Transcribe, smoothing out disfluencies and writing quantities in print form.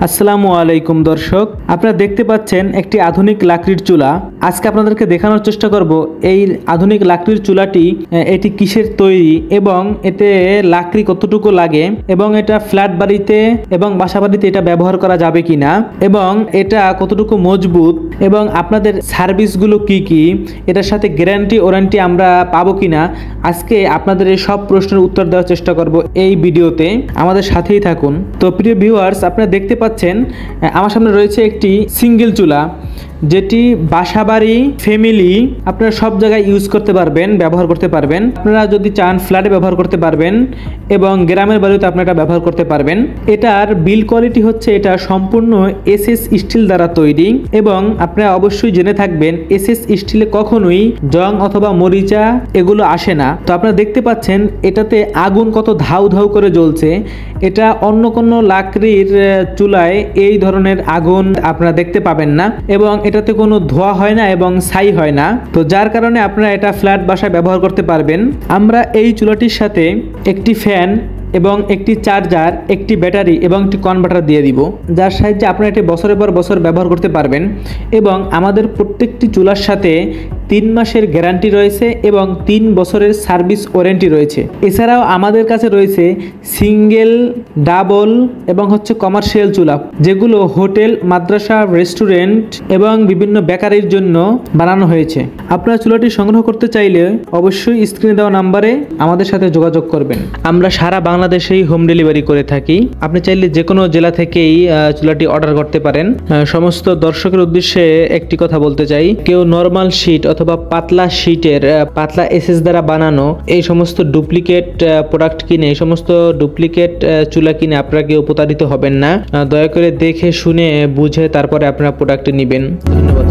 আসসালামু আলাইকুম দর্শক, আপনারা দেখতে পাচ্ছেন একটি আধুনিক লাকড়ির চুলা। আজকে আপনাদেরকে দেখানোর চেষ্টা করব এই আধুনিক লাকড়ির চুলাটি এটি কিসের তৈরি এবং এতে লাকড়ি কতটুকু লাগে এবং এটা ফ্ল্যাট বাড়িতে এবং বাসা বাড়িতে এটা ব্যবহার করা যাবে কিনা এবং এটা কতটুকু মজবুত এবং আপনাদের সার্ভিসগুলো কি কি, এটার সাথে গ্যারান্টি ওয়ারেন্টি আমরা পাবো কিনা, আজকে আপনাদের এই সব প্রশ্নের উত্তর দেওয়ার চেষ্টা করব এই ভিডিওতে। আমাদের সাথেই থাকুন। তো প্রিয় ভিউয়ার্স, আপনারা দেখতে পাচ্ছেন আমার সামনে রয়েছে একটি সিঙ্গেল চুলা, যেটি বাসাবাড়ি ফ্যামিলি আপনারা সব জায়গায় ইউজ করতে পারবেন, ব্যবহার করতে পারবেন। আপনারা যদি চান ফ্ল্যাটে ব্যবহার করতে পারবেন এবং গ্রামের বাড়িতে আপনারা এটা ব্যবহার করতে পারবেন। এটার বিল কোয়ালিটি হচ্ছে এটা সম্পূর্ণ এসএস স্টিল দ্বারা তৈরি এবং আপনারা অবশ্যই জেনে থাকবেন এসএস স্টিলে কখনোই জং অথবা মরিচা এগুলো আসে না। তো আপনারা দেখতে পাচ্ছেন এটাতে আগুন কত ধাউ ধাউ করে জ্বলছে। এটা অন্য কোনো লাকড়ির চুলায় এই ধরনের আগুন আপনারা দেখতে পাবেন না এবং এটাতে কোনো ধোয়া হয় না এবং ছাই হয় না। তো যার কারণে আপনারা এটা ফ্ল্যাট বাসায় ব্যবহার করতে পারবেন। আমরা এই চুলাটির সাথে একটি ফ্যান এবং একটি চার্জার, একটি ব্যাটারি এবং একটি কনভার্টার দিয়ে দিব, যার সাহায্যে আপনারা এটি বছরের পর বছর ব্যবহার করতে পারবেন। এবং আমাদের প্রত্যেকটি চুলার সাথে 3 মাসের গ্যারান্টি রয়েছে এবং 3 বছরের সার্ভিস ওয়ারেন্টি রয়েছে। এছাড়াও আমাদের কাছে রয়েছে সিঙ্গেল, ডাবল এবং কমার্শিয়াল চুলা, যেগুলো হোটেল, মাদ্রাসা, রেস্টুরেন্ট এবং বিভিন্ন বেকারির জন্য বানানো হয়েছে। আপনারা চুলাটি সংগ্রহ করতে চাইলে অবশ্যই স্ক্রিনে দেওয়া নাম্বারে আমাদের সাথে যোগাযোগ করবেন। আমরা সারা বাংলাদেশেই হোম ডেলিভারি করে থাকি। আপনি চাইলে যে কোনো জেলা থেকেই চুলাটি অর্ডার করতে পারেন। সমস্ত দর্শকের উদ্দেশ্যে একটি কথা বলতে চাই, কেউ নরমাল শীট অথবা পাতলা শীটের পাতলা এসএস দ্বারা বানানো এই সমস্ত ডুপ্লিকেট প্রোডাক্ট কিনে, এই সমস্ত ডুপ্লিকেট চুলা কিনে আপনারা কেউ প্রতারিত হবেন না। দয়া করে দেখে শুনে বুঝে তারপরে আপনারা প্রোডাক্ট নেবেন। ধন্যবাদ।